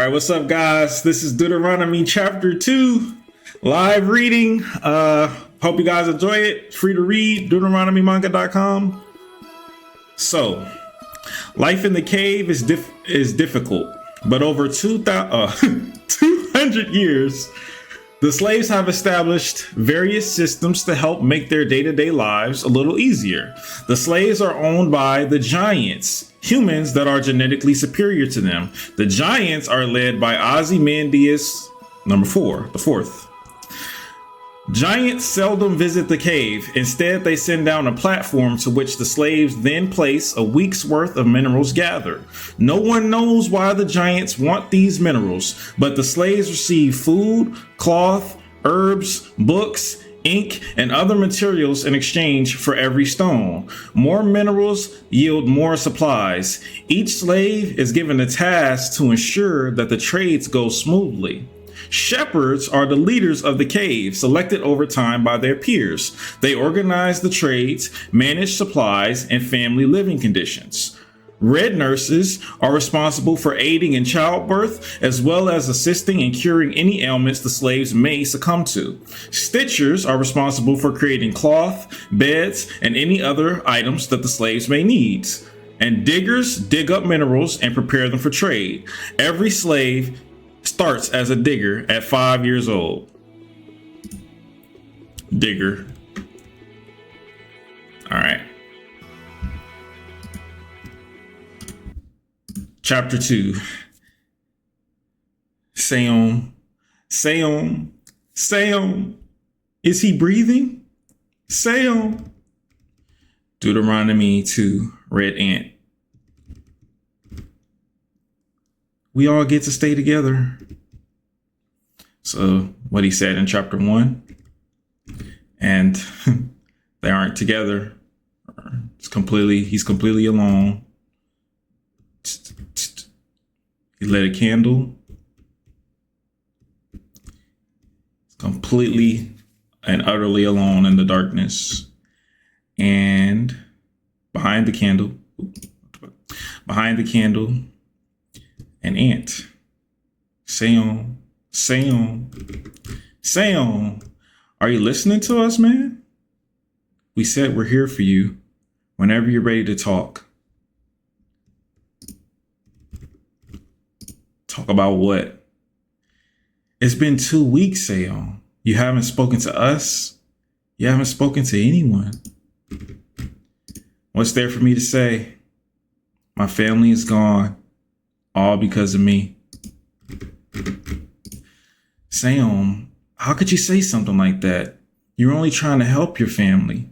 right, what's up, guys? This is Deuteronomy chapter 2, live reading. Hope you guys enjoy it. Free to read, DeuteronomyManga.com. So, life in the cave is difficult, but over 200 years, the slaves have established various systems to help make their day-to-day lives a little easier. The slaves are owned by the giants, humans that are genetically superior to them. The giants are led by Ozymandias the fourth. Giants seldom visit the cave. Instead, they send down a platform to which the slaves then place a week's worth of minerals gathered. No one knows why the giants want these minerals, but the slaves receive food, cloth, herbs, books, ink, and other materials in exchange for every stone. More minerals yield more supplies. Each slave is given a task to ensure that the trades go smoothly. Shepherds are the leaders of the cave, selected over time by their peers. They organize the trades, manage supplies, and family living conditions. Red nurses are responsible for aiding in childbirth, as well as assisting in curing any ailments the slaves may succumb to. Stitchers are responsible for creating cloth, beds, and any other items that the slaves may need. And diggers dig up minerals and prepare them for trade. Every slave starts as a digger at 5 years old. Digger. All right. Chapter 2. Seom. Seom. Seom. Is he breathing? Seom. Deuteronomy 2. Red ant. We all get to stay together. So what he said in chapter 1, and they aren't together. He's completely alone. He lit a candle. He's completely and utterly alone in the darkness. And behind the candle, an ant. Seom, Seom, Seom. Are you listening to us, man? We said we're here for you whenever you're ready to talk. Talk about what? It's been 2 weeks, Seom. You haven't spoken to us. You haven't spoken to anyone. What's there for me to say? My family is gone. All because of me. Seom, how could you say something like that? You're only trying to help your family.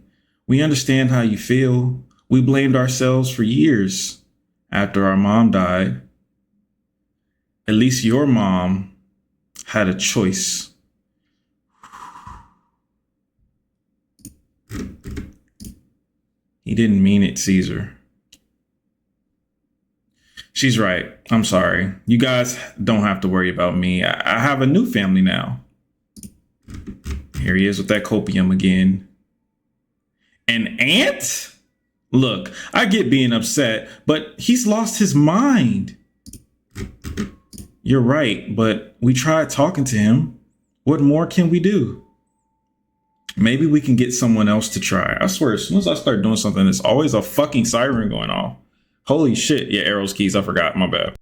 We understand how you feel. We blamed ourselves for years after our mom died. At least your mom had a choice. He didn't mean it, Caesar. She's right. I'm sorry. You guys don't have to worry about me. I have a new family now. Here he is with that copium again. An ant? Look, I get being upset, but he's lost his mind. You're right, but we tried talking to him. What more can we do? Maybe we can get someone else to try. I swear, as soon as I start doing something, there's always a fucking siren going off. Holy shit. Yeah, arrows keys. I forgot. My bad.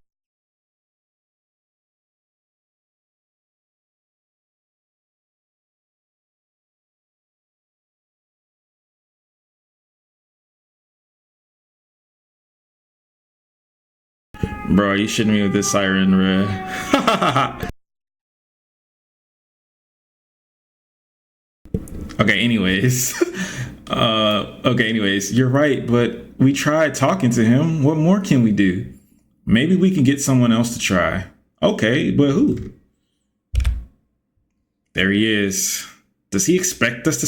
Bro, you shitting me with this siren, red. Okay, anyways. You're right, but we tried talking to him. What more can we do? Maybe we can get someone else to try. Okay, but who? There he is. Does he expect us to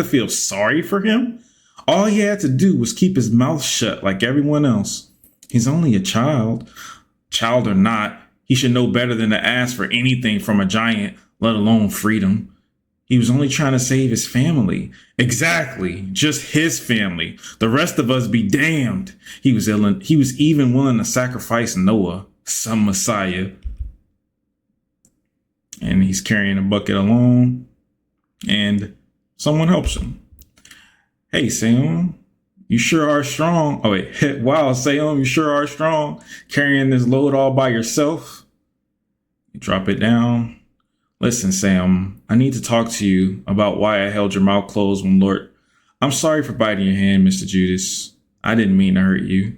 feel sorry for him? All he had to do was keep his mouth shut like everyone else. He's only a child. Child or not, he should know better than to ask for anything from a giant, let alone freedom. He was only trying to save his family. Exactly. Just his family. The rest of us be damned. He was even willing to sacrifice Noah. some Messiah. And he's carrying a bucket alone, and someone helps him. Hey, Sam, you sure are strong. Oh, wait. Wow, Sam, you sure are strong. Carrying this load all by yourself. You drop it down. Listen, Sam, I need to talk to you about why I held your mouth closed when Lord. I'm sorry for biting your hand, Mr. Judas. I didn't mean to hurt you.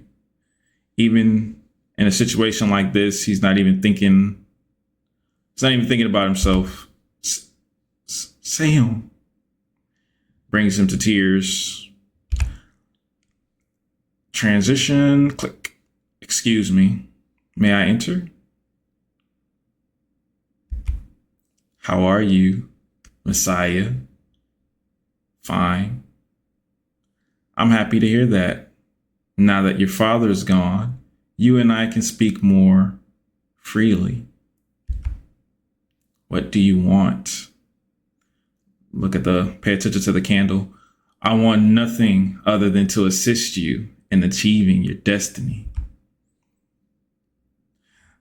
Even in a situation like this, he's not even thinking about himself. Sam brings him to tears. Transition, click. Excuse me. May I enter? How are you, Messiah? Fine. I'm happy to hear that. Now that your father is gone, you and I can speak more freely. What do you want? Pay attention to the candle. I want nothing other than to assist you in achieving your destiny.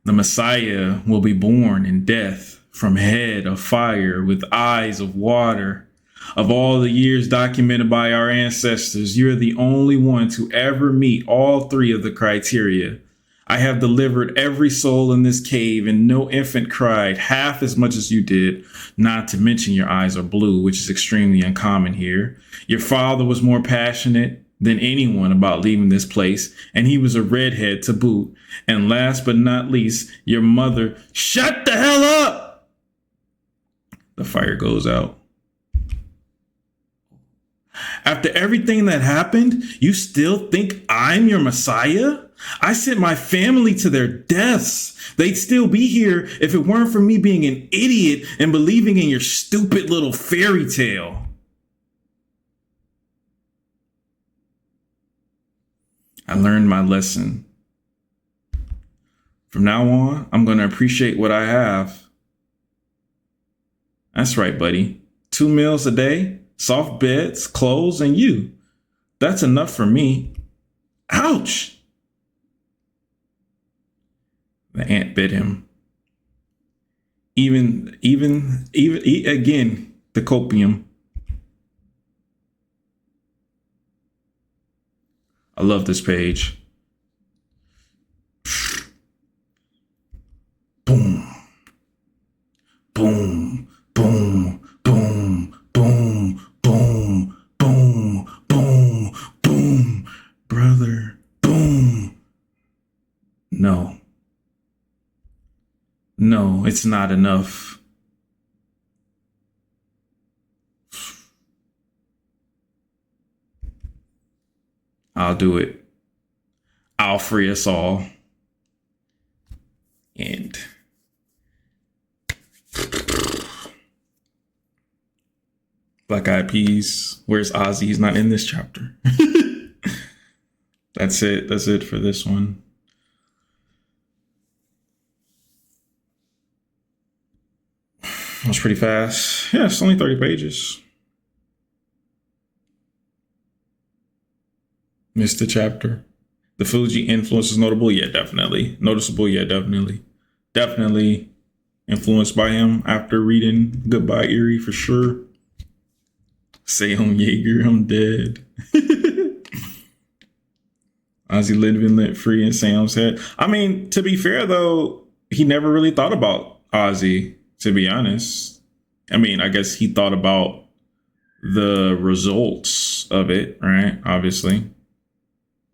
The Messiah will be born in death from head of fire with eyes of water. Of all the years documented by our ancestors, you're the only one to ever meet all three of the criteria. I have delivered every soul in this cave, and no infant cried half as much as you did, not to mention your eyes are blue, which is extremely uncommon here. Your father was more passionate than anyone about leaving this place, and he was a redhead to boot. And last but not least, your mother, shut the hell up! The fire goes out. After everything that happened, you still think I'm your Messiah? I sent my family to their deaths. They'd still be here if it weren't for me being an idiot and believing in your stupid little fairy tale. I learned my lesson. From now on, I'm going to appreciate what I have. That's right, buddy. 2 meals a day, soft beds, clothes, and you. That's enough for me. Ouch! The ant bit him. Even again, the copium. I love this page. Boom. Boom. Boom. Boom. Boom. Boom. Boom. Boom. Boom. Brother. Boom. No. No, it's not enough. I'll do it. I'll free us all. And Black Eyed Peas. Where's Ozzy? He's not in this chapter. That's it. That's it for this one. That was pretty fast. Yeah, it's only 30 pages. Missed the chapter. The Fuji influence is notable? Yeah, definitely. Noticeable? Yeah, definitely. Definitely influenced by him after reading Goodbye Eerie for sure. Say home Jaeger, I'm dead. Ozzy living lit free in Sam's head. I mean, to be fair though, he never really thought about Ozzy, to be honest. I mean, I guess he thought about the results of it, right? Obviously.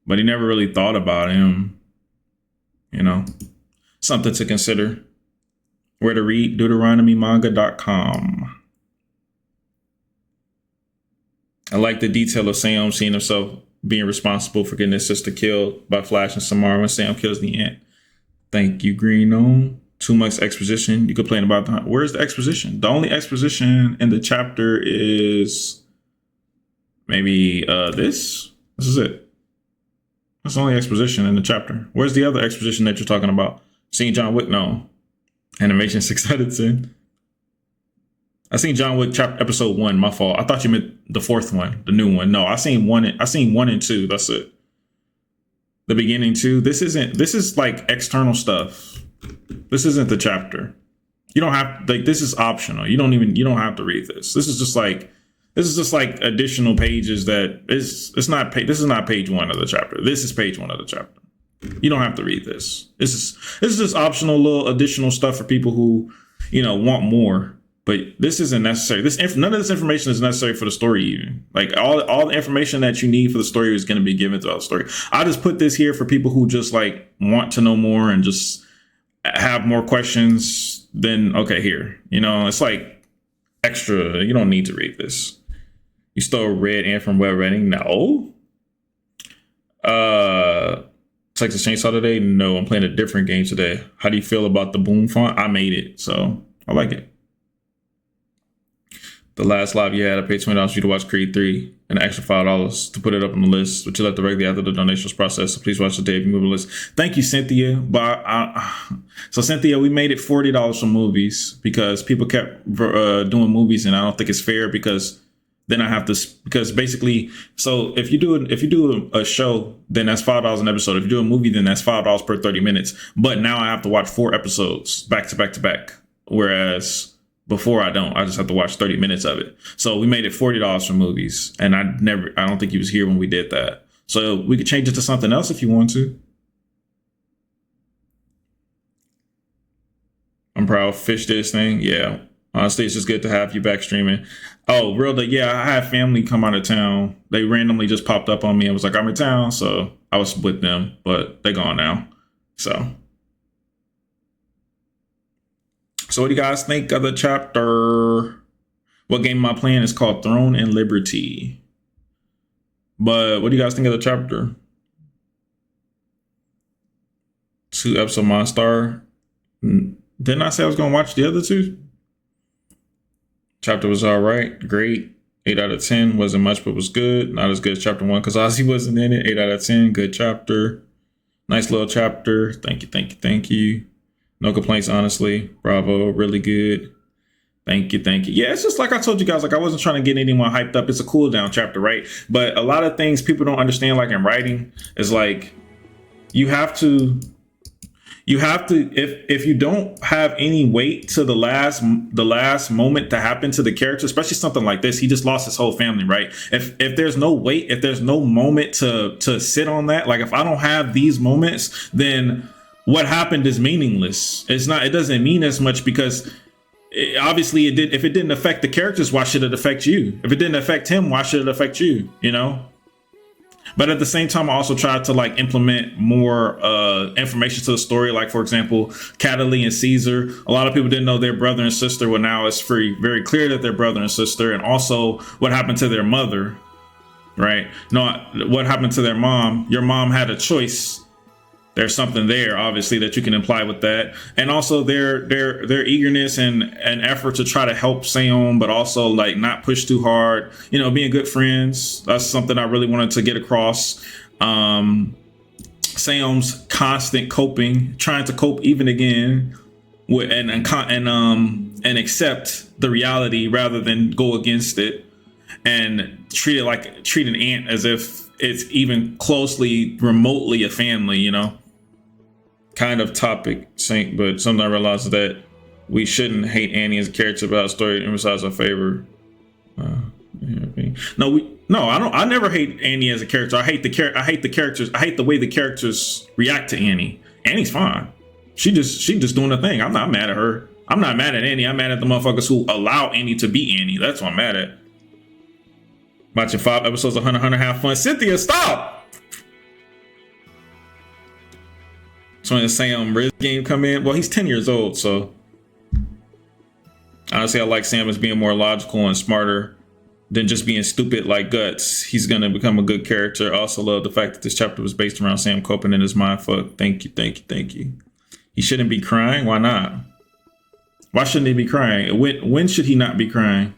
But he never really thought about him, you know. Something to consider. Where to read, DeuteronomyManga.com. I like the detail of Sam seeing himself being responsible for getting his sister killed by Flash and Samara when Sam kills the ant. Thank you, Green Gnome. Too much exposition. You complain about that. Where's the exposition? The only exposition in the chapter is maybe this. This is it. That's the only exposition in the chapter. Where's the other exposition that you're talking about? Seeing John Wick? No. Animation 6 out of 10. I seen John Wick episode 1. My fault. I thought you meant the 4th one, the new one. No, I seen one and 2. That's it. The beginning too. This is like external stuff. This isn't the chapter. You don't have, like, this is optional. You don't have to read this. This is just like additional pages that this is not page 1 of the chapter. This is page 1 of the chapter. You don't have to read this. This is just optional little additional stuff for people who, want more. But this isn't necessary. None of this information is necessary for the story even. Like all the information that you need for the story is going to be given throughout the story. I just put this here for people who just like want to know more and just have more questions. Then okay, here. It's like extra. You don't need to read this. You still read and from web reading? No. Texas Chainsaw today? No, I'm playing a different game today. How do you feel about the boom font? I made it, so I like it. The last live you had, I paid $20 for you to watch Creed 3 and an extra $5 to put it up on the list, which you left directly after the donations process. So please watch the day if you move the list. Thank you, Cynthia. So Cynthia, we made it $40 for movies because people kept doing movies, and I don't think it's fair because then I have to, because basically, so if you do a show, then that's $5 an episode. If you do a movie, then that's $5 per 30 minutes. But now I have to watch 4 episodes back to back to back, whereas before I just have to watch 30 minutes of it. So we made it $40 for movies. And I don't think he was here when we did that. So we could change it to something else if you want to. I'm proud. Fish this thing. Yeah. Honestly, it's just good to have you back streaming. Oh, really? Yeah, I had family come out of town. They randomly just popped up on me and was like, I'm in town. So I was with them, but they're gone now. So what do you guys think of the chapter? What game am I playing? Is called Throne and Liberty. But what do you guys think of the chapter? 2 episode Monstar. Didn't I say I was going to watch the other 2? Chapter was all right. Great. 8 out of 10. Wasn't much, but was good. Not as good as chapter 1 because Ozzy wasn't in it. 8 out of 10. Good chapter. Nice little chapter. Thank you. No complaints, honestly. Bravo. Really good. Thank you. Yeah, it's just like I told you guys, like I wasn't trying to get anyone hyped up. It's a cool down chapter, right? But a lot of things people don't understand, like in writing, is like you have to if you don't have any weight to the last moment to happen to the character, especially something like this, he just lost his whole family, right? If there's no weight, if there's no moment to sit on that, like if I don't have these moments, then what happened is meaningless. It doesn't mean as much because obviously it did. If it didn't affect the characters, why should it affect you? If it didn't affect him, why should it affect you? But at the same time, I also tried to like implement more information to the story. Like, for example, Cataly and Caesar. A lot of people didn't know their brother and sister. Well, now it's very clear that they're brother and sister. And also what happened to their mother, right? No, what happened to their mom? Your mom had a choice. There's something there, obviously, that you can imply with that. And also their eagerness and effort to try to help Seon, but also like not push too hard, being good friends. That's something I really wanted to get across. Seon's constant coping, trying to cope even again with and accept the reality rather than go against it and treat an aunt as if it's even closely, remotely a family, kind of topic, Saint, but something I realized that we shouldn't hate Annie as a character, but our story emphasizes our favor. I never hate Annie as a character. I hate the characters. I hate the way the characters react to Annie. Annie's fine. She just doing a thing. I'm not mad at her. I'm not mad at Annie. I'm mad at the motherfuckers who allow Annie to be Annie. That's what I'm mad at. Watching 5 episodes of Hunter have fun. Cynthia, stop! So when the Sam Riz game come in, well, he's 10 years old, so honestly, I like Sam as being more logical and smarter than just being stupid like Guts. He's gonna become a good character. I also love the fact that this chapter was based around Sam coping in his mind. Fuck, thank you. He shouldn't be crying. Why not? Why shouldn't he be crying? When should he not be crying?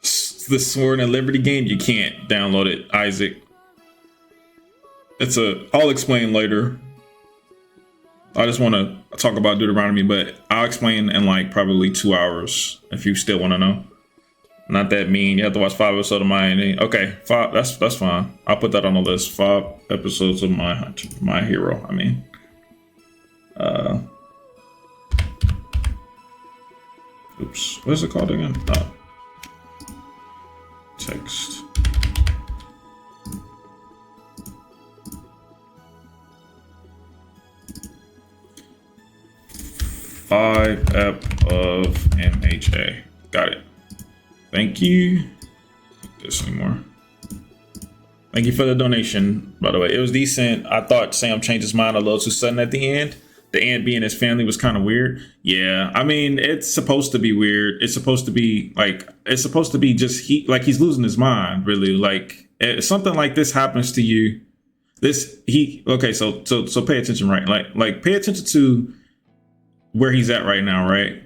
The Sword and Liberty game, you can't download it, Isaac. I'll explain later. I just want to talk about Deuteronomy, but I'll explain in like probably 2 hours if you still want to know. Not that mean. You have to watch 5 episodes of Okay, 5. That's fine. I'll put that on the list. 5 episodes of My Hero. I mean, oops. What is it called again? Text. Five ep of MHA. Got it. Thank you. Not this anymore. Thank you for the donation, by the way. It was decent. I thought Sam changed his mind a little too sudden at the end. The ant being his family was kind of weird. Yeah, I mean, it's supposed to be weird. It's supposed to be just he's losing his mind, really. Like, if something like this happens to you, so pay attention, right? Like pay attention to where he's at right now, right?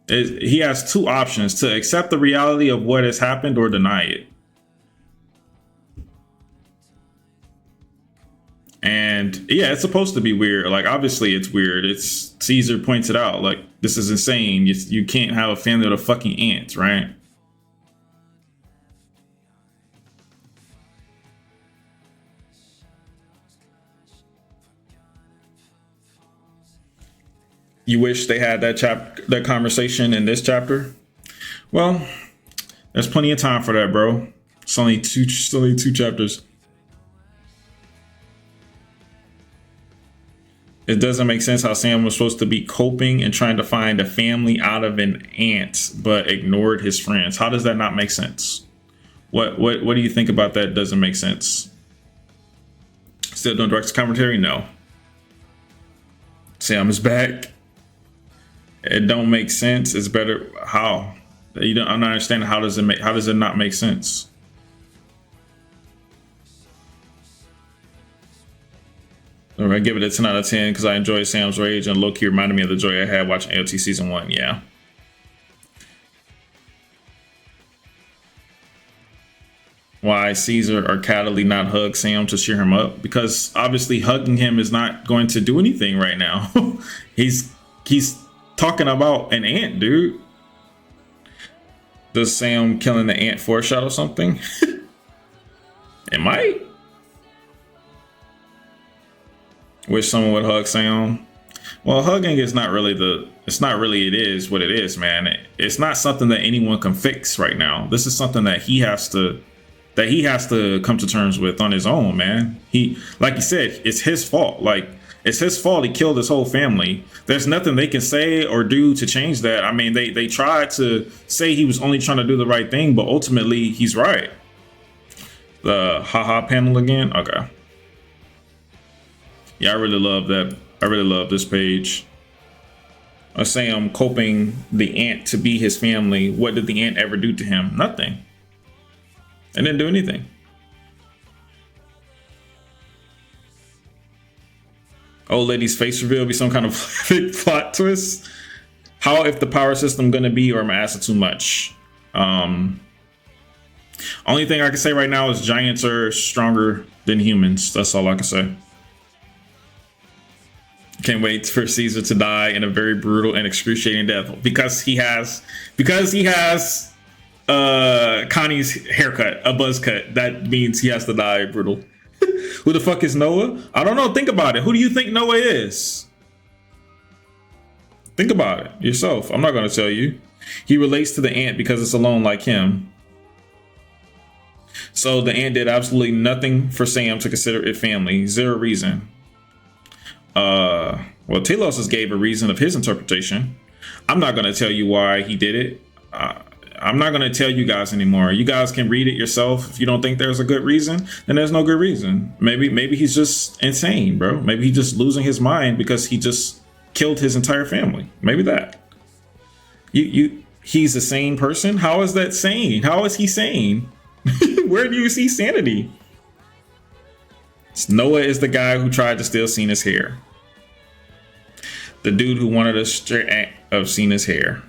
He has two options: to accept the reality of what has happened or deny it. And yeah, it's supposed to be weird. Like, obviously it's weird. It's Caesar points it out. Like, this is insane. You can't have a family with fucking ants, right? You wish they had that conversation in this chapter? Well, there's plenty of time for that, bro. It's only two chapters. It doesn't make sense how Sam was supposed to be coping and trying to find a family out of an ant, but ignored his friends. How does that not make sense? What do you think about that? Doesn't make sense. Still doing director's commentary? No. Sam is back. It don't make sense. It's better. How? I'm not understanding. How does it not make sense? All right, give it a 10 out of 10 because I enjoyed Sam's rage and low-key reminded me of the joy I had watching AOT season 1. Yeah. Why Caesar or Cataly not hug Sam to cheer him up? Because obviously hugging him is not going to do anything right now. he's talking about an ant, dude. Does Sam killing the ant foreshadow something? It might. Wish someone would hug Sam. Well, hugging is not really it is what it is, man. It's not something that anyone can fix right now. This is something that he has to come to terms with on his own, man. Like you said, it's his fault. Like, it's his fault he killed his whole family. There's nothing they can say or do to change that. I mean, they tried to say he was only trying to do the right thing, but ultimately he's right. The haha panel again? Okay. Yeah, I really love that. I really love this page. I say I'm coping the ant to be his family. What did the ant ever do to him? Nothing. It didn't do anything. Old lady's face reveal be some kind of big plot twist. How if the power system gonna be, or am I asking too much? Only thing I can say right now is giants are stronger than humans. That's all I can say. Can't wait for Caesar to die in a very brutal and excruciating death because he has Connie's haircut, a buzz cut. That means he has to die brutal. Who the fuck is Noah? I don't know. Think about it. Who do you think Noah is? Think about it yourself. I'm not going to tell you. He relates to the ant because it's alone like him. So the ant did absolutely nothing for Sam to consider it family. Zero reason. Well, Telos has gave a reason of his interpretation. I'm not going to tell you why he did it. I'm not going to tell you guys anymore. You guys can read it yourself. If you don't think there's a good reason, then there's no good reason. Maybe he's just insane, bro. Maybe he's just losing his mind because he just killed his entire family. Maybe that. He's a sane person. How is that sane? How is he sane? Where do you see sanity? Noah is the guy who tried to steal Cena's hair. The dude who wanted a straight act of Cena's hair.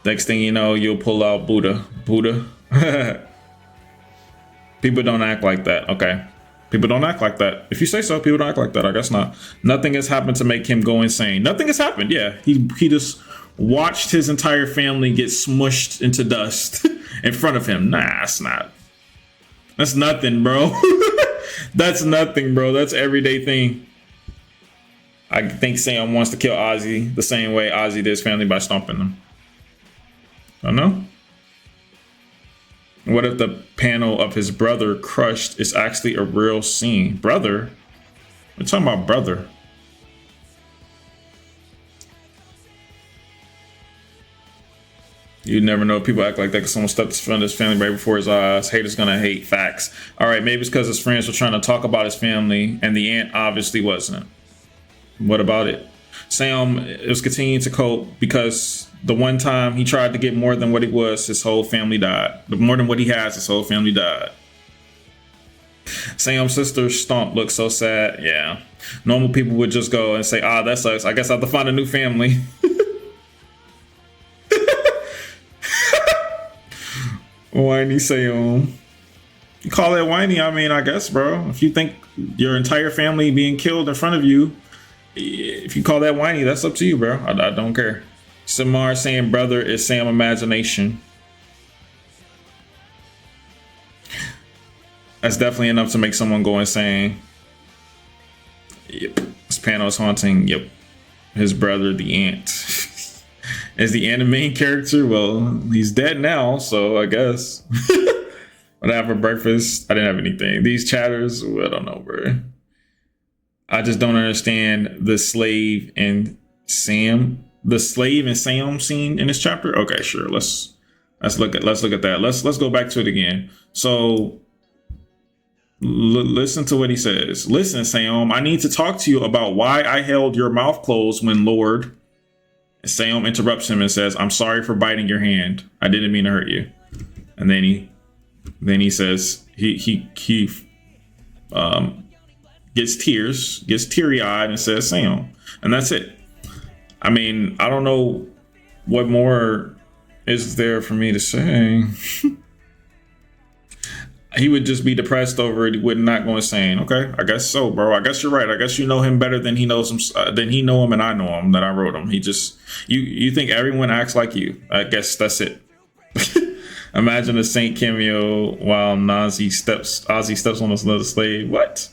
Next thing you know, you'll pull out Buddha. People don't act like that. Okay. People don't act like that. If you say so, people don't act like that. I guess not. Nothing has happened to make him go insane. Nothing has happened. Yeah. He just watched his entire family get smushed into dust in front of him. Nah, that's not. That's nothing, bro. That's nothing, bro. That's everyday thing. I think Sam wants to kill Ozzy the same way Ozzy did his family by stomping them. I don't know. What if the panel of his brother crushed is actually a real scene? Brother? We're talking about brother. You never know. People act like that because someone stepped in front of his family right before his eyes. Haters gonna hate. Facts. All right, maybe it's because his friends were trying to talk about his family and the aunt obviously wasn't. What about it? Sam is continuing to cope because the one time he tried to get more than what he was, his whole family died. But more than what he has, his whole family died. Sam's sister's stomp looks so sad. Yeah. Normal people would just go and say, that sucks. I guess I have to find a new family. Whiny Sam. You call that whiny? I mean, I guess, bro. If you think your entire family being killed in front of you, if you call that whiny, that's up to you, bro. I don't care. Samar saying brother is Sam imagination. That's definitely enough to make someone go insane. Yep. This panel is haunting. Yep. His brother, the ant. Is the ant the main character? Well, he's dead now, so I guess. What I have for breakfast? I didn't have anything. These chatters, I don't know, bro. I just don't understand the slave and Sam scene in this chapter. Okay, sure. Let's look at that. Let's go back to it again. So listen to what he says. Listen, Sam, I need to talk to you about why I held your mouth closed when Lord. Sam interrupts him and says, I'm sorry for biting your hand. I didn't mean to hurt you. And then he says he gets teary-eyed and says, Sam. And that's it. I mean, I don't know what more is there for me to say. He would just be depressed over it. He would not go insane. Okay, I guess so, bro. I guess you're right. I guess you know him better than he knows him. Than he know him, and I know him. That I wrote him. He just you think everyone acts like you. I guess that's it. Imagine a saint cameo while Ozzy steps on another slave. What?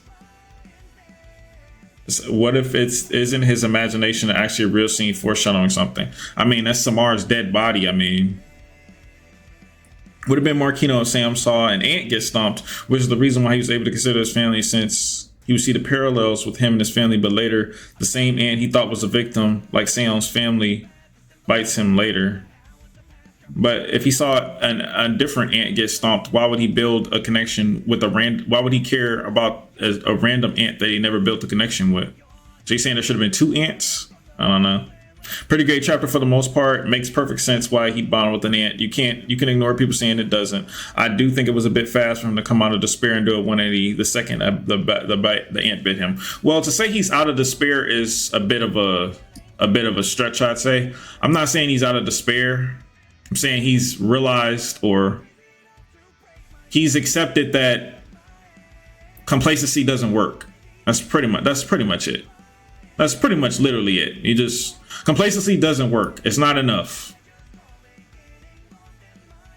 What if isn't his imagination actually a real scene foreshadowing something? I mean, that's Samar's dead body. I mean. Would have been more keynote if Sam saw an ant get stomped, which is the reason why he was able to consider his family, since he would see the parallels with him and his family. But later, the same ant he thought was a victim, like Sam's family, bites him later. But if he saw a different ant get stomped, why would he build a connection with why would he care about a random ant that he never built a connection with? So he's saying there should have been two ants? I don't know. Pretty great chapter for the most part. Makes perfect sense why he bonded with an ant. You can ignore people saying it doesn't. I do think it was a bit fast for him to come out of despair and do a 180 the second the ant bit him. Well, to say he's out of despair is a bit of a stretch, I'd say. I'm not saying he's out of despair. I'm saying he's realized or he's accepted that complacency doesn't work. That's pretty much it. That's pretty much literally it. Complacency doesn't work. It's not enough.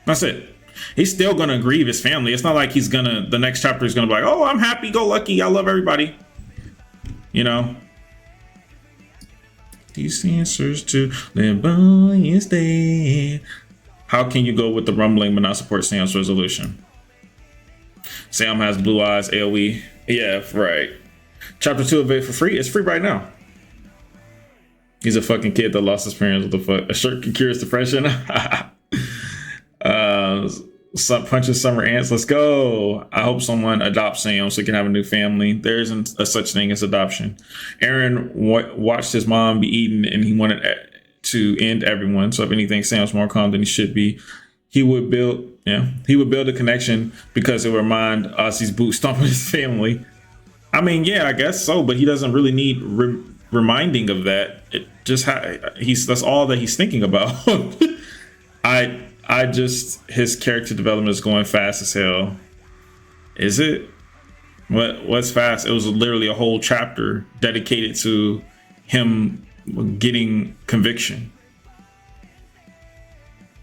That's it. He's still gonna grieve his family. It's not like the next chapter is gonna be like, oh, I'm happy go lucky, I love everybody. You know? These answers to live by instead. How can you go with the rumbling but not support Sam's resolution? Sam has blue eyes, AoE. Yeah, right. Chapter 2 of it for free. It's free right now. He's a fucking kid that lost his parents. What the fuck? A shirt can cure his depression. Punching summer ants. Let's go. I hope someone adopts Sam so he can have a new family. There isn't a such thing as adoption. Aaron watched his mom be eaten and he wanted to end everyone. So if anything, Sam's more calm than he should be. He would build a connection because it would remind Ozzy's boot stomping his family. I mean, yeah, I guess so, but he doesn't really need reminding of that. It just that's all that he's thinking about. His character development is going fast as hell. Is it? What's fast? It was literally a whole chapter dedicated to him getting conviction.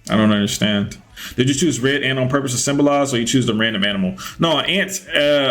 I don't understand. Did you choose red ant on purpose to symbolize, or you choose the random animal? No, ants.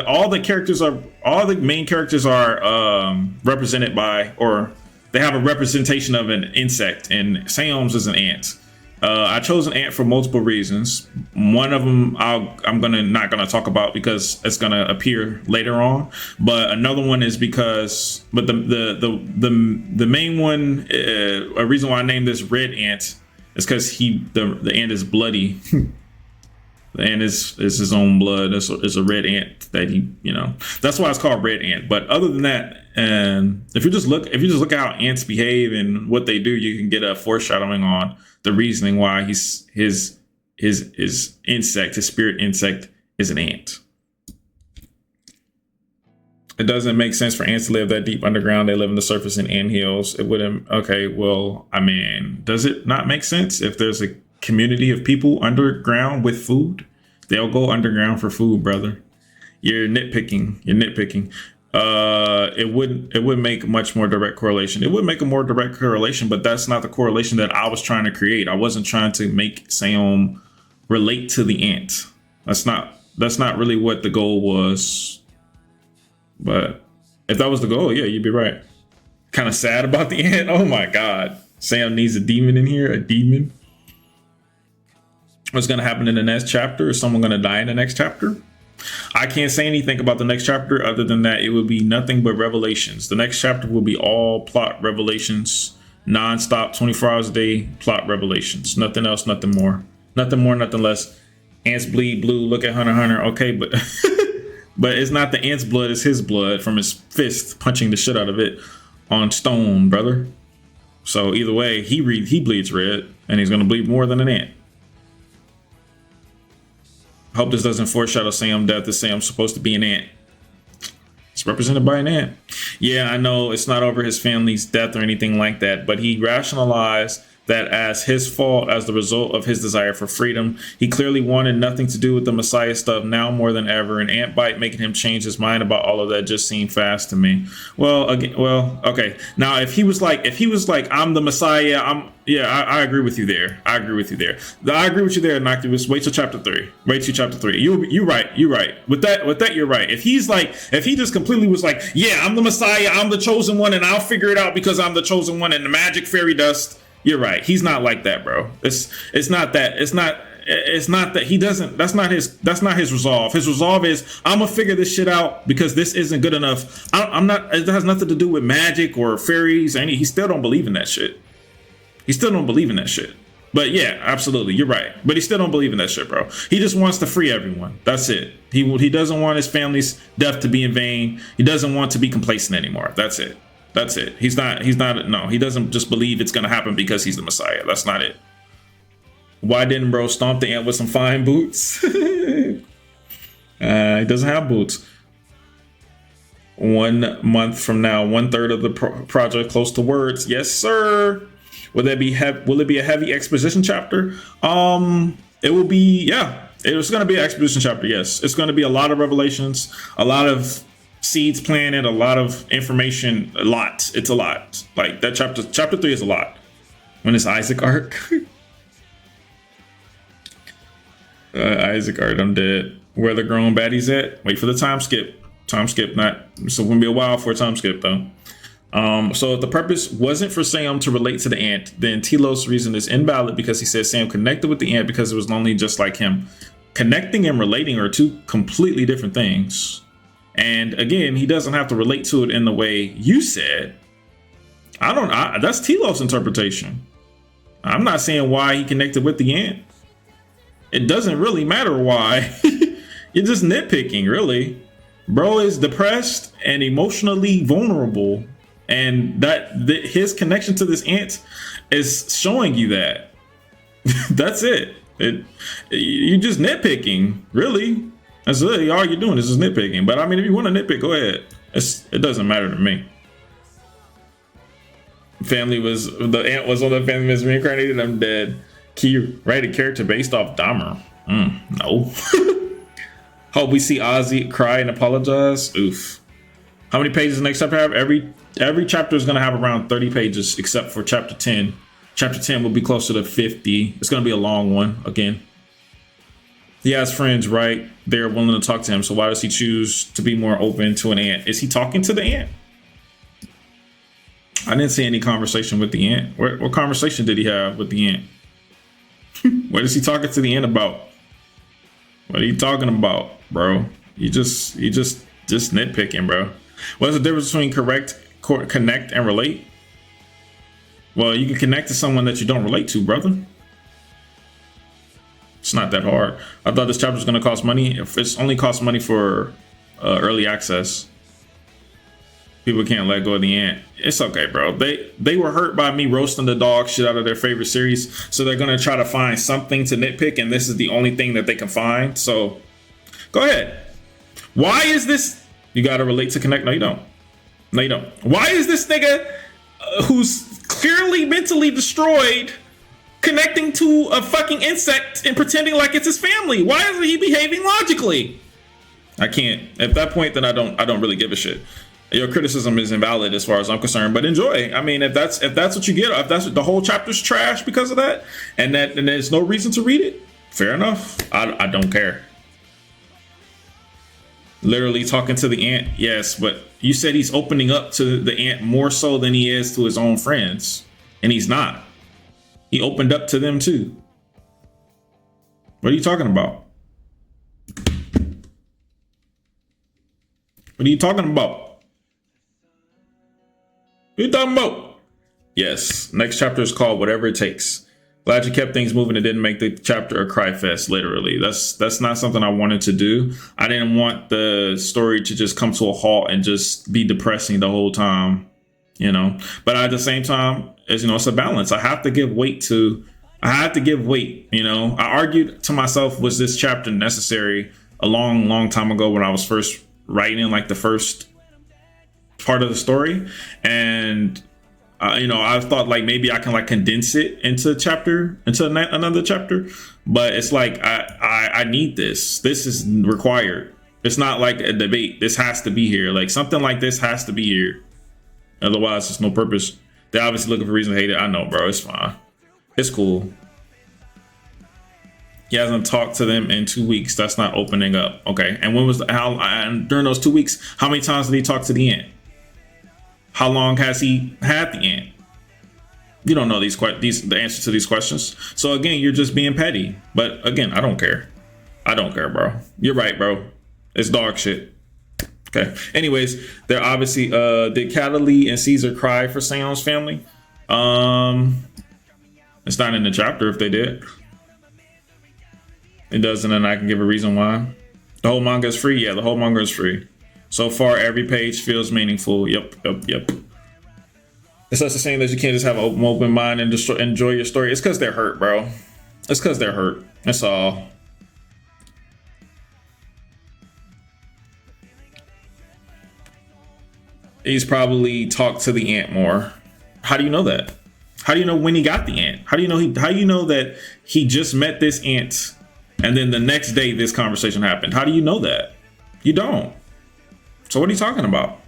All the main characters are represented by, or they have a representation of an insect, and Sam's is an ant. I chose an ant for multiple reasons. One of them not gonna talk about because it's gonna appear later on. But another one is because, but the main one, a reason why I named this red ant is because the ant is bloody. The ant is his own blood. It's a red ant that that's why it's called red ant. But other than that, if you just look at how ants behave and what they do, you can get a foreshadowing on the reasoning why his insect, his spirit insect, is an ant. It doesn't make sense for ants to live that deep underground. They live on the surface in anthills. It wouldn't. Okay, well, I mean, does it not make sense if there's a community of people underground with food? They'll go underground for food, brother. You're nitpicking. It wouldn't make much more direct correlation. It would make a more direct correlation, but that's not the correlation that I was trying to create. I wasn't trying to make Sam relate to the ant. That's not really what the goal was. But if that was the goal, yeah, you'd be right. Kind of sad about the ant. Oh my God. Sam needs a demon in here, a demon. What's going to happen in the next chapter? Is someone going to die in the next chapter? I can't say anything about the next chapter other than that it will be nothing but revelations. The next chapter will be all plot revelations, non-stop, 24 hours a day plot revelations. Nothing else, nothing more. Nothing more, nothing less. Ants bleed blue. Look at Hunter x Hunter. Okay, but but it's not the ant's blood, it's his blood from his fist punching the shit out of it on stone, brother. So either way, he bleeds red, and he's going to bleed more than an ant. Hope this doesn't foreshadow Sam's death, as Sam's supposed to be an ant. It's represented by an ant. Yeah, I know it's not over his family's death or anything like that, but he rationalized that as his fault as the result of his desire for freedom. He clearly wanted nothing to do with the Messiah stuff now more than ever, and ant bite making him change his mind about all of that just seemed fast to me. Okay. Now if he was like, I'm the Messiah, I agree with you there. I agree with you there, Noctivus. Wait till chapter 3. You're right. With that, you're right. If he just completely was like, yeah, I'm the Messiah, I'm the chosen one, and I'll figure it out because I'm the chosen one and the magic fairy dust. You're right. He's not like that, bro. It's not that. It's not that he doesn't. That's not his resolve. His resolve is, I'm gonna figure this shit out because this isn't good enough. I'm not. It has nothing to do with magic or fairies. He still don't believe in that shit. But yeah, absolutely, you're right. But he still don't believe in that shit, bro. He just wants to free everyone. That's it. He doesn't want his family's death to be in vain. He doesn't want to be complacent anymore. That's it. He's not, no, he doesn't just believe it's going to happen because he's the Messiah. That's not it. Why didn't bro stomp the ant with some fine boots? He doesn't have boots. 1 month from now, 1/3 of the project close to words. Yes, sir. Will it be a heavy exposition chapter? It will be, yeah. It's going to be an exposition chapter, yes. It's going to be a lot of revelations, a lot of seeds planted, a lot of information, a lot. It's a lot. Like that chapter 3 is a lot. When it's Isaac arc. Isaac arc, I'm dead. Where the grown baddies at? Wait for the time skip. Not, so it's gonna be a while for a time skip though. So if the purpose wasn't for Sam to relate to the ant, then Telos' reason is invalid because he says Sam connected with the ant because it was lonely just like him. Connecting and relating are two completely different things. And again, he doesn't have to relate to it in the way you said. That's Telos' interpretation. I'm not saying why he connected with the ant. It doesn't really matter why. You're just nitpicking, really. Bro is depressed and emotionally vulnerable. And his connection to this ant is showing you that. That's it. You're just nitpicking, really. That's really all you're doing is just nitpicking. But I mean, if you want to nitpick, go ahead. It doesn't matter to me. The ant was on the family was reincarnated. I'm dead. Can you write a character based off Dahmer? No. Hope we see Ozzy cry and apologize. Oof. How many pages the next chapter have? Every chapter is going to have around 30 pages except for chapter 10. Chapter 10 will be closer to 50. It's going to be a long one again. He has friends, right? They're willing to talk to him. So why does he choose to be more open to an ant? Is he talking to the ant? I didn't see any conversation with the ant. What conversation did he have with the ant? What is he talking to the ant about? What are you talking about, bro? You just nitpicking, bro. What's the difference between connect and relate? Well, you can connect to someone that you don't relate to, brother. It's not that hard. I thought this chapter was going to cost money. If it's only cost money for early access, people can't let go of the ant. It's okay, bro. They were hurt by me roasting the dog shit out of their favorite series, so they're going to try to find something to nitpick, and this is the only thing that they can find. So go ahead. Why is this? You got to relate to connect. No, you don't. No, you don't. Why is this nigga who's clearly mentally destroyed connecting to a fucking insect and pretending like it's his family? Why isn't he behaving logically? I can't. At that point, then I don't really give a shit. Your criticism is invalid as far as I'm concerned, but enjoy. I mean, if that's what you get, if that's what the whole chapter's trash because of that, and there's no reason to read it, fair enough. I don't care. Literally talking to the ant, yes, but you said he's opening up to the ant more so than he is to his own friends, and he's not. He opened up to them too. What are you talking about? What are you talking about? What are you talking about? Yes, next chapter is called Whatever It Takes. Glad you kept things moving and didn't make the chapter a cry fest, literally. That's not something I wanted to do. I didn't want the story to just come to a halt and just be depressing the whole time, you know. But at the same time, as you know, it's a balance. I have to give weight, you know. I argued to myself, was this chapter necessary a long time ago when I was first writing like the first part of the story, and you know, I thought like maybe I can like condense it into another chapter, but it's like I need this. This is required. It's not like a debate. This has to be here. Like something like this has to be here. Otherwise, there's no purpose. They're obviously looking for a reason to hate it. I know, bro. It's fine. It's cool. He hasn't talked to them in 2 weeks. That's not opening up. Okay. And when was and during those 2 weeks, how many times did he talk to the ant? How long has he had the ant? You don't know the answers to these questions. So again, you're just being petty. But again, I don't care. I don't care, bro. You're right, bro. It's dog shit. Okay. Anyways, they're obviously did Cataly and Caesar cry for Sam's family? It's not in the chapter if they did. It doesn't, and I can give a reason why. The whole manga is free. Yeah, the whole manga is free. So far, every page feels meaningful. Yep. It's such a shame that you can't just have an open mind and just enjoy your story. It's because they're hurt, bro. It's because they're hurt. That's all. He's probably talked to the ant more. How do you know that? How do you know when he got the ant? How do you know that he just met this ant and then the next day this conversation happened? How do you know that? You don't. So what are you talking about?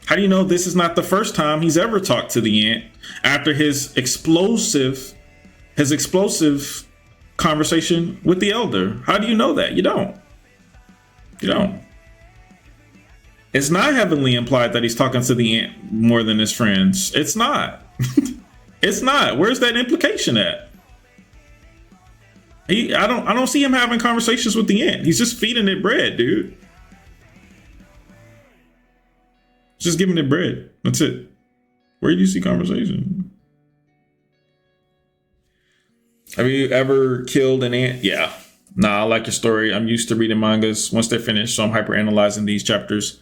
How do you know this is not the first time he's ever talked to the ant after his explosive conversation with the elder? How do you know that? You don't. It's not heavily implied that he's talking to the ant more than his friends. It's not. It's not. Where's that implication at? I don't see him having conversations with the ant. He's just feeding it bread, dude. Just giving it bread. That's it. Where do you see conversation? Have you ever killed an ant? Yeah. Nah, I like your story. I'm used to reading mangas once they're finished, so I'm hyper analyzing these chapters.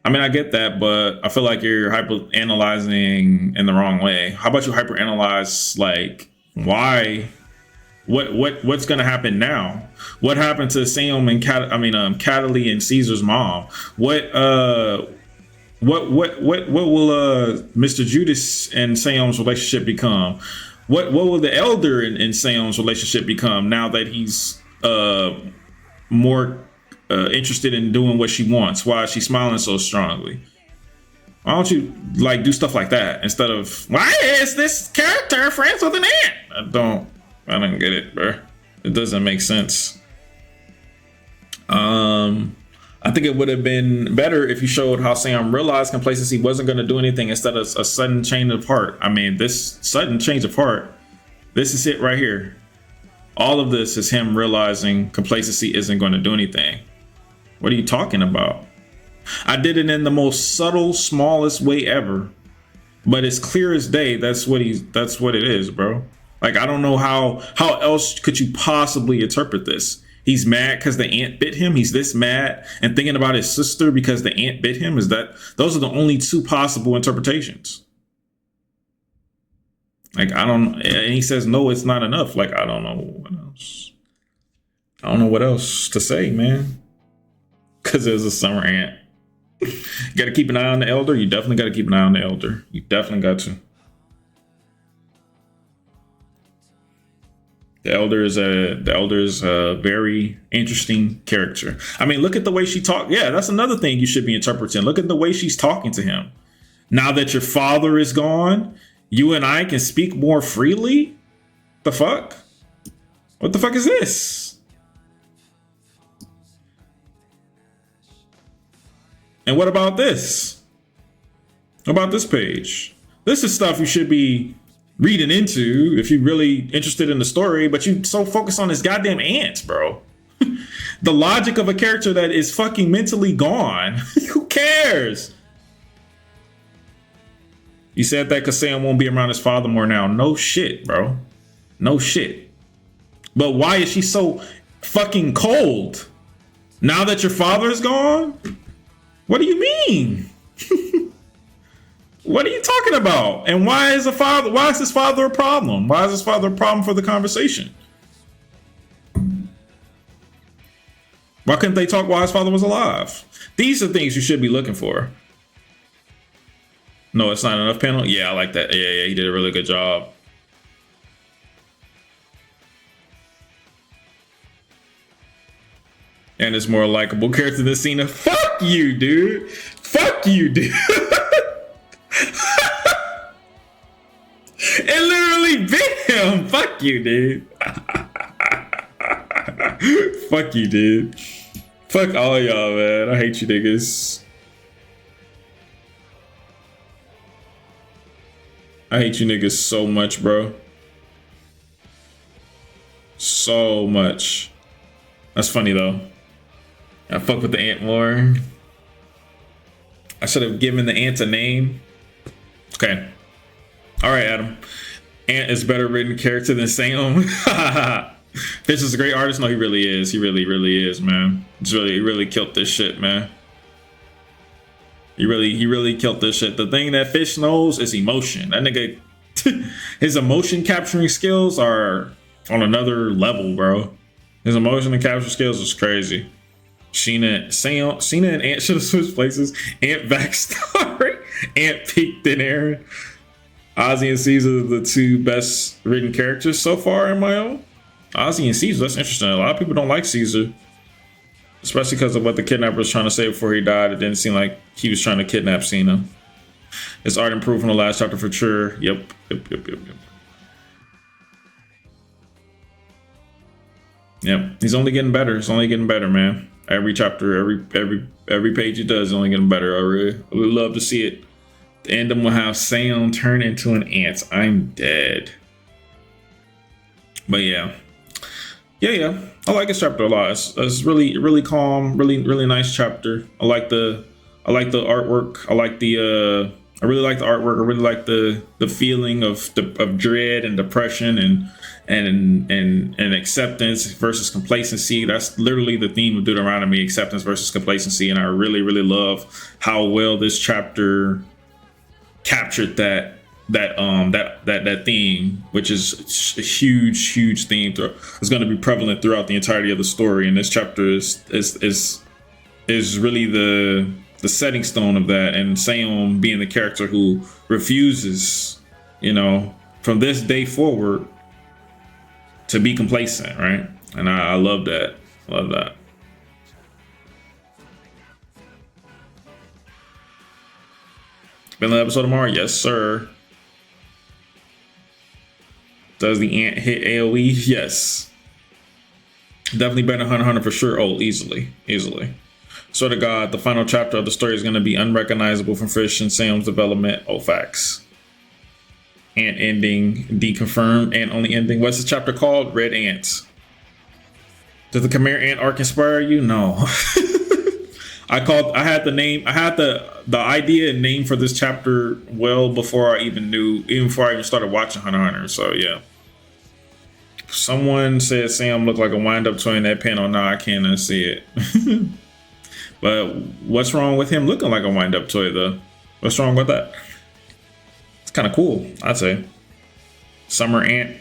I mean, I get that, but I feel like you're hyper analyzing in the wrong way. How about you hyper analyze like why? What's gonna happen now? What happened to Sam and Cataly and Caesar's mom? What will Mr. Judas and Sam's relationship become? What will the elder and Sam's relationship become now that he's more interested in doing what she wants? Why is she smiling so strongly? Why don't you like do stuff like that instead of why is this character friends with an ant? I don't get it, bro. It doesn't make sense. I think it would have been better if you showed how Sam realized complacency wasn't going to do anything instead of a sudden change of heart. I mean, this sudden change of heart, this is it right here. All of this is him realizing complacency isn't going to do anything. What are you talking about? I did it in the most subtle, smallest way ever, but it's clear as day. That's what it is, bro. Like, I don't know how else could you possibly interpret this? He's mad because the ant bit him. He's this mad and thinking about his sister because the ant bit him. Those are the only two possible interpretations. Like, and he says, no, it's not enough. Like, I don't know what else. I don't know what else to say, man. Because there's a summer ant. Got to keep an eye on the elder. You definitely got to keep an eye on the elder. You definitely got to. The elder is a very interesting character. I mean, look at the way she talked. Yeah, that's another thing you should be interpreting. Look at the way she's talking to him. Now that your father is gone, you and I can speak more freely? The fuck? What the fuck is this? And what about this? What about this page? This is stuff you should be reading into if you're really interested in the story, but you so focused on this goddamn ants, bro. The logic of a character that is fucking mentally gone. Who cares? You said that because Sam won't be around his father more now. No shit, bro. No shit. But why is she so fucking cold? Now that your father is gone? What do you mean? What are you talking about? And why is his father a problem? Why is his father a problem for the conversation? Why couldn't they talk while his father was alive? These are things you should be looking for. No, it's not enough panel. Yeah, I like that. Yeah, he did a really good job. And it's more likable character than Cena. Fuck you, dude. Fuck you, dude. It literally bit him. Fuck you, dude. Fuck you, dude. Fuck all y'all, man. I hate you niggas. I hate you niggas so much, bro. So much. That's funny, though. I fuck with the ant more. I should have given the ant a name. Okay. All right, Adam. Ant is better written character than Sam. Fish is a great artist. No, he really is. He really is, man. He really killed this shit, man. He really killed this shit. The thing that Fish knows is emotion. That nigga, his emotion capturing skills are on another level, bro. His emotion and capture skills is crazy. Cena and Ant should have switched places. Ant backstory. Ant peaked in Aaron. Ozzy and Caesar are the two best written characters so far in my own. Ozzy and Caesar, that's interesting. A lot of people don't like Caesar, especially because of what the kidnapper was trying to say before he died. It didn't seem like he was trying to kidnap Cena. His art improved from the last chapter for sure. Yep. Yep. He's only getting better. It's only getting better, man. Every chapter, every page he does is only getting better. I really love to see it. The end of them will have Sam turn into an ant. I'm dead. But yeah. I like this chapter a lot. It's really calm, really nice chapter. I like the artwork. I really like the artwork. I really like the feeling of dread and depression and acceptance versus complacency. That's literally the theme of Deuteronomy: acceptance versus complacency. And I really love how well this chapter captured that theme, which is a huge theme. It's going to be prevalent throughout the entirety of the story. And this chapter is really the setting stone of that. And Sam being the character who refuses, from this day forward to be complacent, right? And I love that. Love that. Been an episode tomorrow? Yes, sir. Does the ant hit AoE? Yes. Definitely better than Hunter x Hunter for sure. Oh, easily. Swear to God, the final chapter of the story is going to be unrecognizable from Fish and Sam's development. Oh, facts. Ant ending, deconfirmed, and only ending. What's the chapter called? Red Ants. Does the Khmer Ant arc inspire you? No. I had the idea and name for this chapter well before I even before I even started watching Hunter x Hunter. So yeah. Someone said Sam looked like a wind-up toy in that panel. No, I can't unsee it. But what's wrong with him looking like a wind-up toy, though? What's wrong with that? It's kind of cool, I'd say. Summer Ant.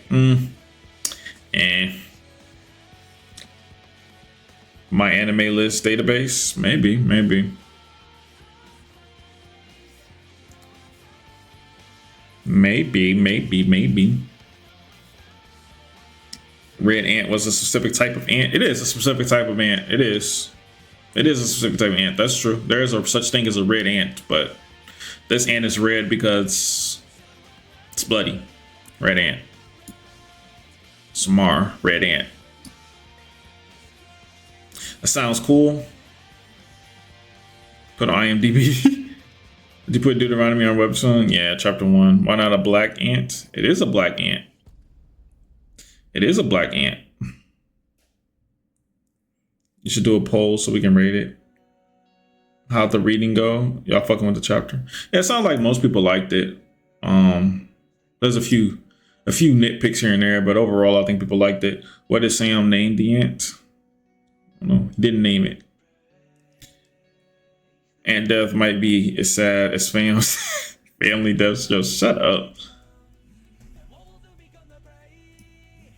My anime list database. Maybe. Red ant was a specific type of ant. It is a specific type of ant. It is a specific type of ant. That's true. There is a such thing as a red ant, but this ant is red because it's bloody. Red ant. Samar, red ant. That sounds cool. Put on IMDb. Did you put Deuteronomy on website? Yeah, chapter 1. Why not a black ant? It is a black ant. You should do a poll so we can rate it. How'd the reading go? Y'all fucking with the chapter? Yeah, it sounds like most people liked it. There's a few nitpicks here and there, but overall I think people liked it. What did Sam name the ant? I don't know. He didn't name it. Ant death might be as sad as family deaths. Just shut up.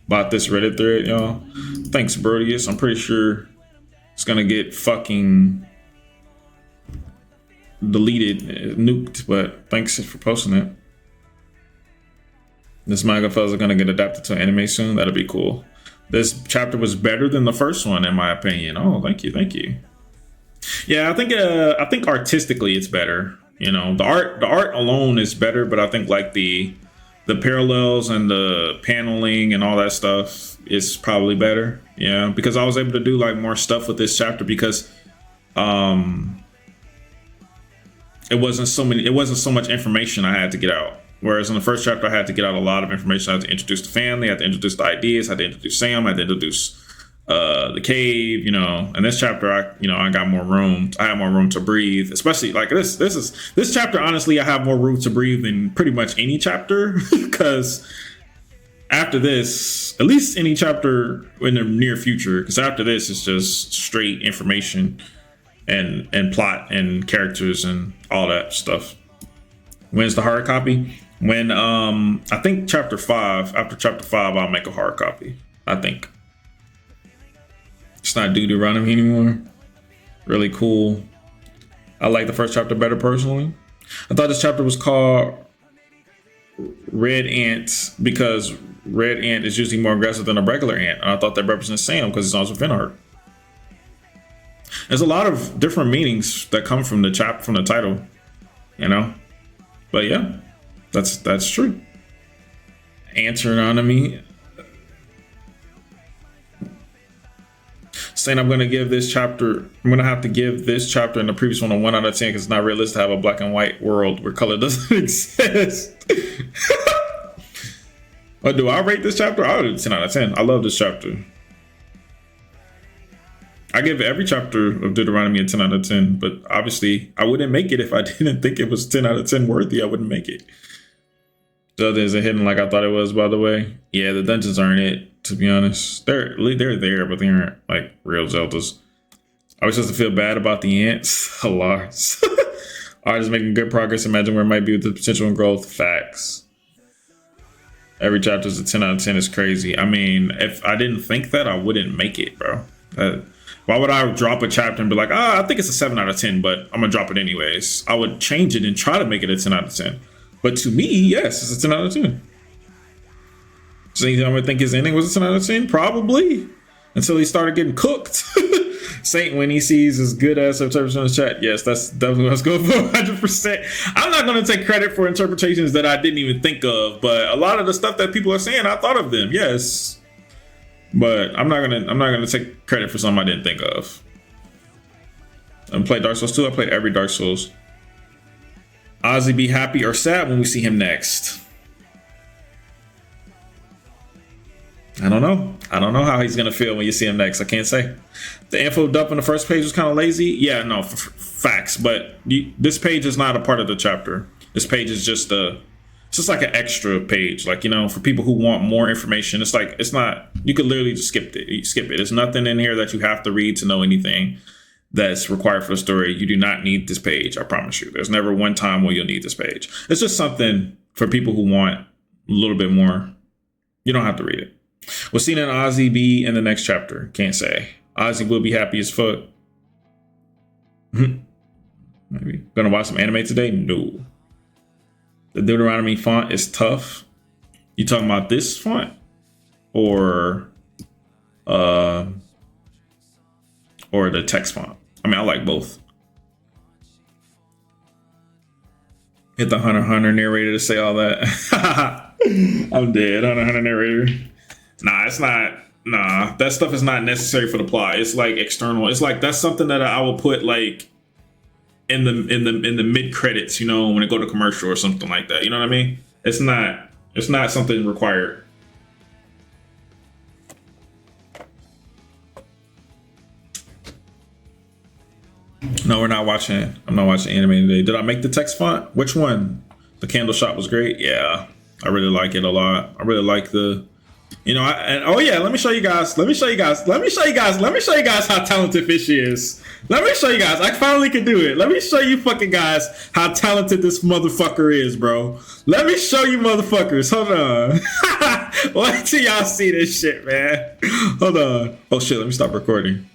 About this Reddit thread, y'all. Thanks, Brodius. I'm pretty sure it's gonna get fucking deleted, nuked, but thanks for posting it. This manga fellas are gonna get adapted to anime soon. That'll be cool. This chapter was better than the first one, in my opinion. Oh, thank you. Yeah, I think artistically it's better. You know, the art alone is better, but I think like the parallels and the paneling and all that stuff is probably better. Yeah, because I was able to do like more stuff with this chapter because it wasn't so much information I had to get out. Whereas in the first chapter I had to get out a lot of information. I had to introduce the family, I had to introduce the ideas, I had to introduce Sam, I had to introduce the cave, you know. And this chapter I got more room. I have more room to breathe, especially like this chapter. Honestly, I have more room to breathe than pretty much any chapter because after this, at least any chapter in the near future, because after this it's just straight information and plot and characters and all that stuff. When's the hard copy? When I think chapter 5, after chapter 5 I'll make a hard copy. I think it's not Deuteronomy anymore. Really cool. I like the first chapter better personally. I thought this chapter was called Red Ant because Red Ant is usually more aggressive than a regular ant. And I thought that represents Sam because it's also fan art. There's a lot of different meanings that come from the title, you know. But yeah, that's true. Deuteronomy. Saying I'm going to give this chapter, I'm going to have to give this chapter and the previous one a 1 out of 10 because it's not realistic to have a black and white world where color doesn't exist. But do I rate this chapter? I would 10 out of 10. I love this chapter. I give every chapter of Deuteronomy a 10 out of 10, but obviously I wouldn't make it if I didn't think it was 10 out of 10 worthy. I wouldn't make it. The other isn't hidden like I thought it was, by the way. Yeah, the dungeons aren't it, to be honest. They're there, but they aren't like real Zeldas. I was supposed to feel bad about the ants. Alas. Art is making good progress. Imagine where it might be with the potential and growth. Facts. Every chapter is a 10 out of 10 is crazy. I mean, if I didn't think that, I wouldn't make it, bro. Why would I drop a chapter and be like, I think it's a 7 out of 10, but I'm gonna drop it anyways? I would change it and try to make it a 10 out of 10. But to me, yes, it's a 10 out of 10. So anything I would think his ending was a 10 out of 10? Probably. Until he started getting cooked. Saint, when he sees as good as interpretation in the chat, yes, that's definitely what's going for 100%. I'm not going to take credit for interpretations that I didn't even think of, but a lot of the stuff that people are saying, I thought of them, yes. But I'm not gonna take credit for something I didn't think of. I played Dark Souls 2. I played every Dark Souls. Ozzy be happy or sad when we see him next? I don't know. I don't know how he's gonna feel when you see him next. I can't say. The info dump on the first page was kind of lazy. Yeah, no, facts. But this page is not a part of the chapter. This page is just it's just like an extra page. Like, you know, for people who want more information, it's like, it's not, you could literally just skip it. There's nothing in here that you have to read to know anything that's required for the story. You do not need this page. I promise you. There's never one time where you'll need this page. It's just something for people who want a little bit more. You don't have to read it. We'll see an Ozzy be in the next chapter. Can't say. Ozzy will be happy as fuck. Maybe. Gonna watch some anime today? No. The Deuteronomy font is tough. You talking about this font? Or the text font? I mean, I like both. Hit the Hunter x Hunter narrator to say all that. I'm dead. Hunter x Hunter narrator. Nah, it's not. Nah, that stuff is not necessary for the plot. It's like external. It's like, that's something that I will put like in the mid credits, you know, when it go to commercial or something like that. You know what I mean? It's not something required. No, we're not watching. I'm not watching anime today. Did I make the text font? Which one? The candle shot was great. Yeah, I really like it a lot. I really like the, you know, oh yeah, let me show you guys. Let me show you guys how talented Fish is. Let me show you guys. I finally can do it. Let me show you fucking guys how talented this motherfucker is, bro. Let me show you motherfuckers. Hold on. Wait till y'all see this shit, man. Hold on. Oh shit, let me stop recording.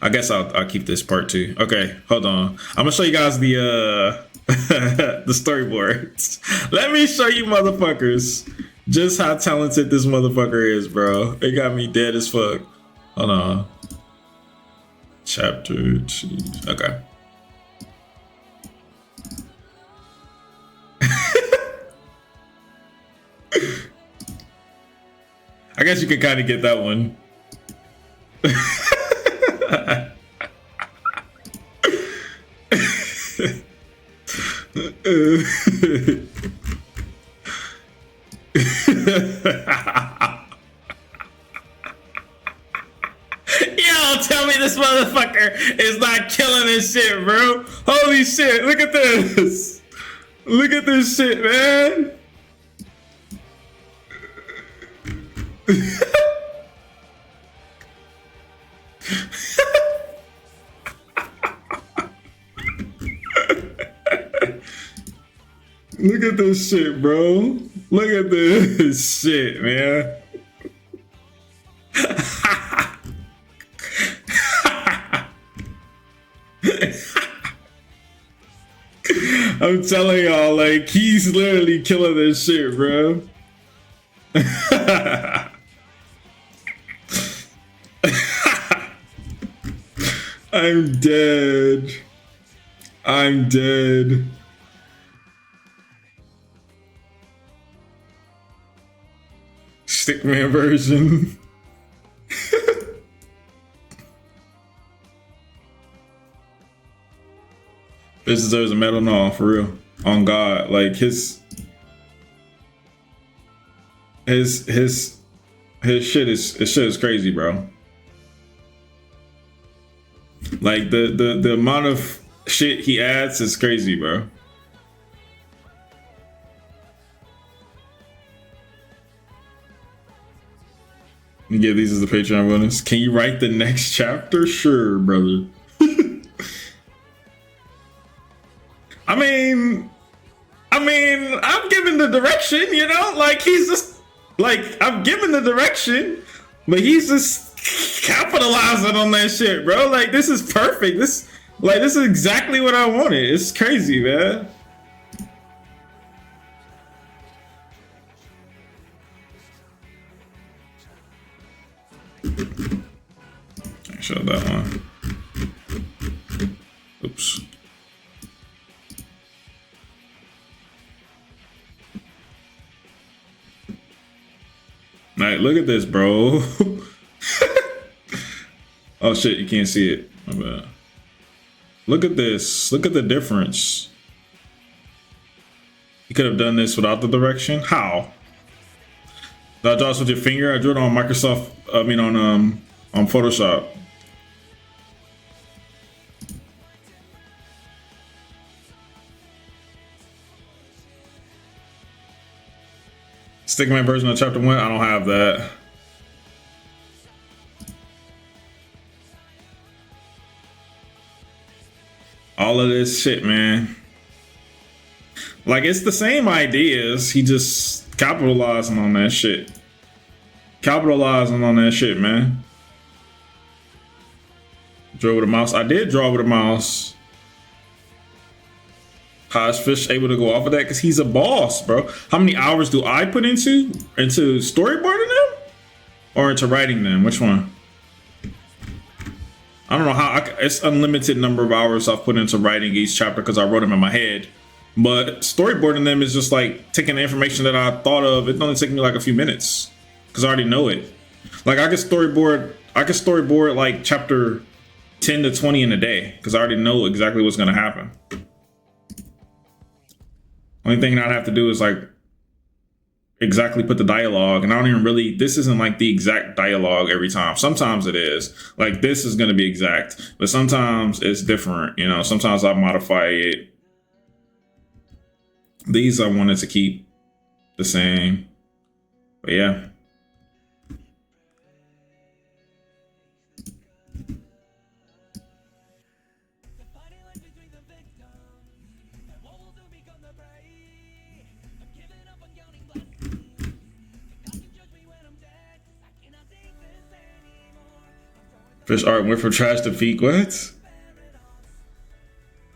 I guess I'll keep this part 2. Okay, hold on. I'm gonna show you guys the the storyboards. Let me show you motherfuckers just how talented this motherfucker is, bro. It got me dead as fuck. Hold on. Chapter 2. Okay. I guess you can kind of get that one. Yo, tell me this motherfucker is not killing this shit, bro. Holy shit, look at this. Look at this shit, man. Look at this shit, bro. Look at this shit, man. I'm telling y'all, like, he's literally killing this shit, bro. I'm dead. I'm dead. Stickman version. This deserves a medal, no, for real. On God, like his shit is crazy, bro. Like the amount of shit he adds is crazy, bro. Yeah, these is the Patreon bonus. Can you write the next chapter? Sure, brother. I mean, I'm giving the direction, you know? Like, he's just, like, I'm giving the direction, but he's just capitalizing on that shit, bro. Like, this is perfect. This is exactly what I wanted. It's crazy, man. Show that one. Oops. All right, look at this, bro. Oh shit, you can't see it. My bad. Look at this. Look at the difference. You could have done this without the direction. How? Did I draw this with your finger? I drew it on Microsoft. I mean on Photoshop. Stickman version of chapter 1. I don't have that. All of this shit, man. Like, it's the same ideas. He just capitalizing on that shit. Capitalizing on that shit, man. Draw with a mouse. I did draw with a mouse. How is Fish able to go off of that? Because he's a boss, bro. How many hours do I put into storyboarding them? Or into writing them? Which one? I don't know how. It's unlimited number of hours I've put into writing each chapter because I wrote them in my head. But storyboarding them is just like taking the information that I thought of. It only took me like a few minutes because I already know it. Like I could storyboard like chapter 10 to 20 in a day because I already know exactly what's going to happen. Only thing I'd have to do is like exactly put the dialogue, and I don't even really, this isn't like the exact dialogue every time. Sometimes it is. Like this is going to be exact, but sometimes it's different, you know. Sometimes I modify it. These I wanted to keep the same, but yeah. Fish art went from trash to peak. What?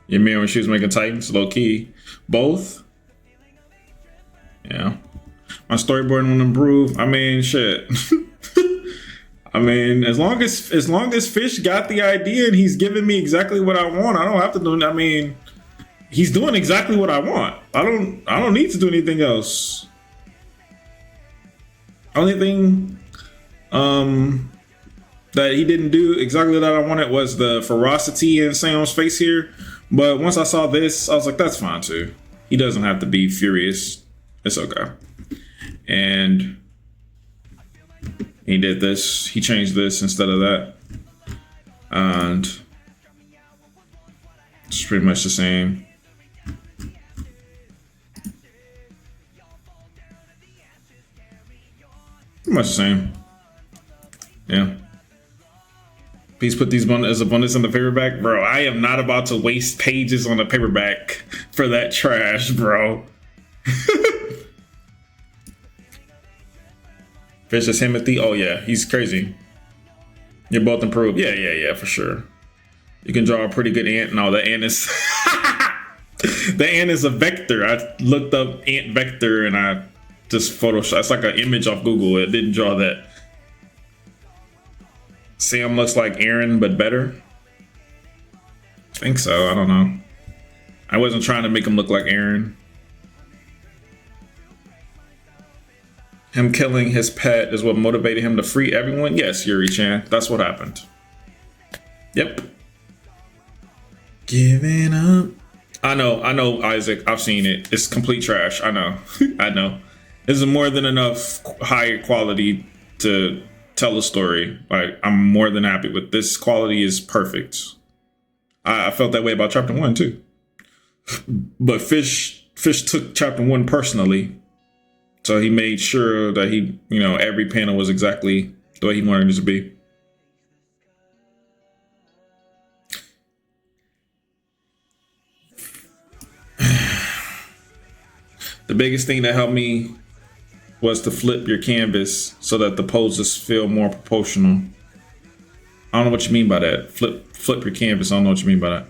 Your man when she was making Titans, low key. Both. Yeah. My storyboarding will improve. I mean, shit. I mean, as long as Fish got the idea and he's giving me exactly what I want, I don't have to do. I mean, he's doing exactly what I want. I don't need to do anything else. Only thing, that he didn't do exactly that I wanted was the ferocity in Sam's face here. But once I saw this, I was like, that's fine too. He doesn't have to be furious. It's okay. And he did this. He changed this instead of that. And it's pretty much the same. Pretty much the same. Yeah. Please put these as a bonus on the paperback. Bro, I am not about to waste pages on a paperback for that trash, bro. Fish is Timothy. Oh, yeah, he's crazy. You're both improved. Yeah, for sure. You can draw a pretty good ant. No, the ant is... the ant is a vector. I looked up ant vector and I just photoshopped. It's like an image off Google. It didn't draw that. Sam looks like Aaron, but better. I think so. I don't know. I wasn't trying to make him look like Aaron. Him killing his pet is what motivated him to free everyone. Yes, Yuri-chan. That's what happened. Yep. Giving up. I know, Isaac. I've seen it. It's complete trash. I know. I know. This is more than enough high quality to tell a story. Like, I'm more than happy with this. Quality is perfect. I felt that way about chapter 1 too. But Fish took chapter 1 personally. So he made sure that he, every panel was exactly the way he wanted it to be. The biggest thing that helped me was to flip your canvas so that the poses feel more proportional. I don't know what you mean by that. Flip your canvas. I don't know what you mean by that.